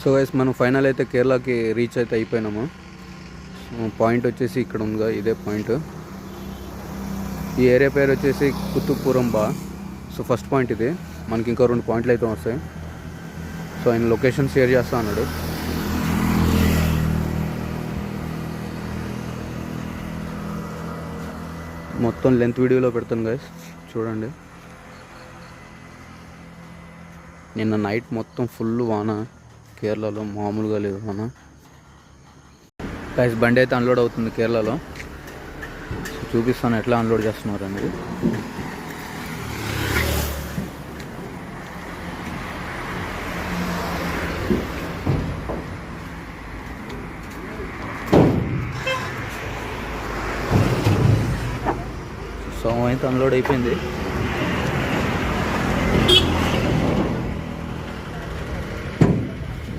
So guys మనం final అయితే కేరళకి రీచ్ అయితే అయిపోయినాము. పాయింట్ వచ్చేసి ఇక్కడ ఉందిగా, ఇదే పాయింట్. ఈ ఏరియా పేరు వచ్చేసి కుతుపురంబా. సో ఫస్ట్ పాయింట్ ఇది. మనకి ఇంకో 2 పాయింట్లు అయితే వస్తాయి. సో ఆయన లొకేషన్ షేర్ చేస్తా అన్నాడు. మొత్తం లెంత్ వీడియోలో పెడతాను గైస్, చూడండి. నిన్న నైట్ మొత్తం ఫుల్ వాన కేరళలో, మామూలుగా లేదు వాన. గైస్ బండి అయితే అన్లోడ్ అవుతుంది కేరళలో. చూపిస్తాను ఎట్లా అన్లోడ్ చేస్తున్నారు అనేది. సో అయితే అన్లోడ్ అయిపోయింది.